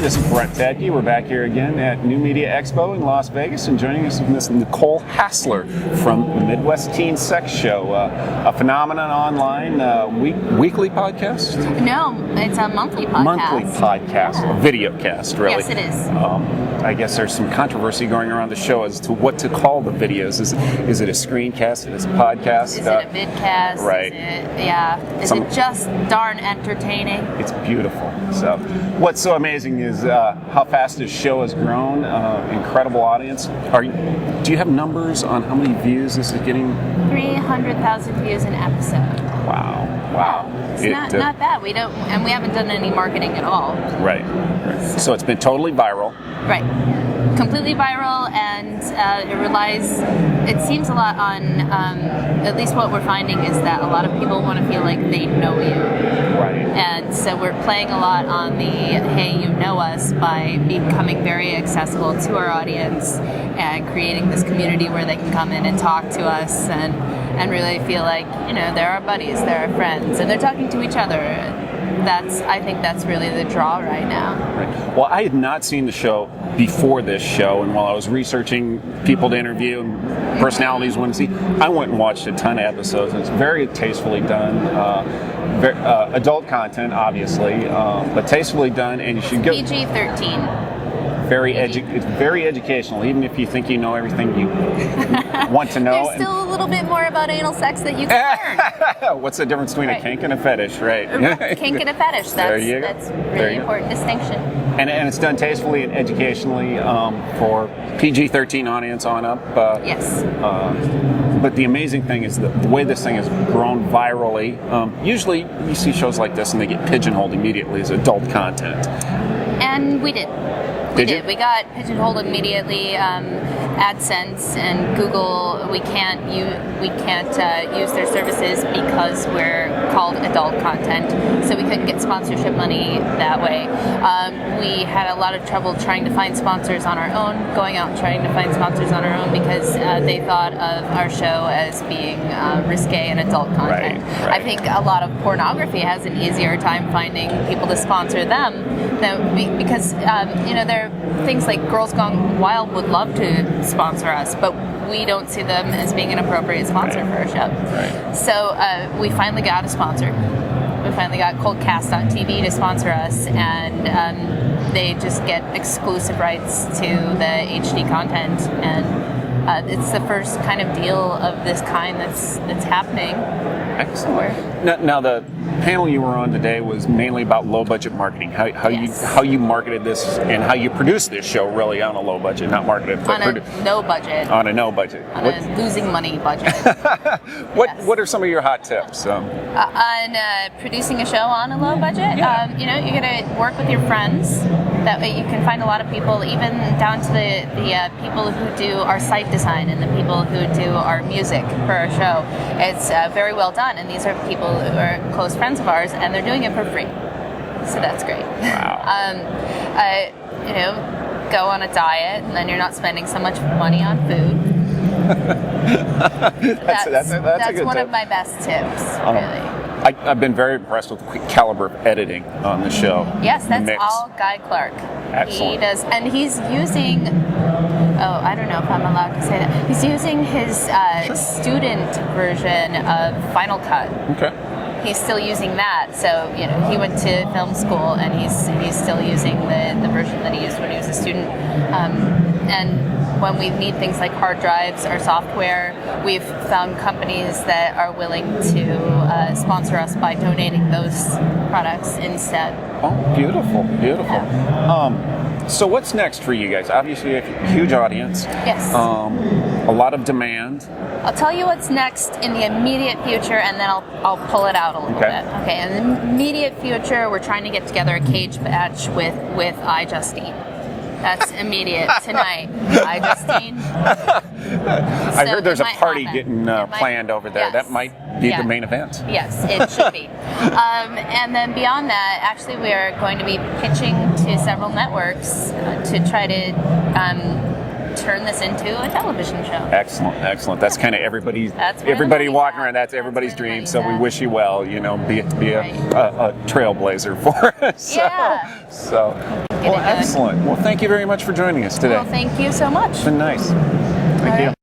this is Brett Tabke. We're back here again at NewMediaExpo in Las Vegas, and joining us is Miss Nikol Hasler from the MidwestTeenSexShow, a phenomenon online weekly podcast? No, it's a monthly podcast. Monthly podcast, a video cast, really. Yes, it is. I guess there's some controversy going around the show as to what to call the videos. Is it a screencast? Is it a podcast? Is it a vidcast? Right. Is it just darn entertaining? It's beautiful. So, what's so amazing is how fast this show has grown. Incredible audience. Do you have numbers on how many views this is getting? 300,000 views an episode. Wow. Yeah, it's not bad. We haven't done any marketing at all. Right. So it's been totally viral. Right. Completely viral, and it seems a lot on, at least what we're finding is that a lot of people want to feel like they know you. Right. And so we're playing a lot on the, hey, you know us, by becoming very accessible to our audience and creating this community where they can come in and talk to us and really feel like, they're our buddies, they're our friends, and they're talking to each other. I think that's really the draw right now. Right. Well, I had not seen the show before this show, and while I was researching people to interview and personalities I want to see, I went and watched a ton of episodes, and it's very tastefully done. Adult content, obviously, but tastefully done, and you should go. PG-13. It's very educational, even if you think you know everything you want to know. There's still a little bit more about anal sex that you can learn. What's the difference between a kink and a fetish, right? Kink and a fetish. That's a really important distinction. And it's done tastefully and educationally for PG-13 audience on up. Yes. But the amazing thing is the way this thing has grown virally. Usually you see shows like this and they get pigeonholed immediately as adult content. And we did. We did. We got pigeonholed immediately. AdSense and Google, we can't use their services because we're called adult content, so we couldn't get sponsorship money that way. We had a lot of trouble trying to find sponsors on our own, going out and trying to find sponsors on our own because they thought of our show as being risque and adult content. Right. I think a lot of pornography has an easier time finding people to sponsor them because there are things like Girls Gone Wild would love to sponsor us, but we don't see them as being an appropriate sponsor for our show. Right. So we finally got a sponsor. We finally got Coldcast.tv to sponsor us, and they just get exclusive rights to the HD content, and it's the first kind of deal of this kind that's happening. Excellent. Now the panel you were on today was mainly about low budget marketing. How you marketed this and how you produced this show really on a low budget, not marketed, but on a no budget. On a no budget. On a losing money budget. What are some of your hot tips? On producing a show on a low budget, you gotta work with your friends. That way you can find a lot of people, even down to the people who do our site design and the people who do our music for our show. It's very well done, and these are people who are close friends of ours, and they're doing it for free. So that's great. Wow. Go on a diet, and then you're not spending so much money on food. That's a good one of my best tips, really. I've been very impressed with the quick caliber of editing on the show. Yes, that's all Guy Clark. Excellent. He does, and he's using, I don't know if I'm allowed to say that. He's using his student version of Final Cut. Okay. He's still using that, so he went to film school, and he's still using the version that he used when he was a student. And when we need things like hard drives or software, we've found companies that are willing to sponsor us by donating those products instead. Oh, beautiful. Yeah. So what's next for you guys? Obviously, you have a huge audience. Yes. A lot of demand. I'll tell you what's next in the immediate future, and then I'll pull it out a little bit. Okay. In the immediate future, we're trying to get together a cage match with iJustine. That's immediate tonight. iJustine. I heard there's a party getting planned over there. Yes. That might be the main event. Yes, it should be. And then beyond that, actually, we are going to be pitching to several networks to try to turn this into a television show. Excellent. That's kind of everybody walking around. That's everybody's dream. So we wish you well. Be a trailblazer for us. Yeah. So. get Well, it done. excellent. Well, thank you very much for joining us today. Well, thank you so much. It's been nice. Thank All you. right.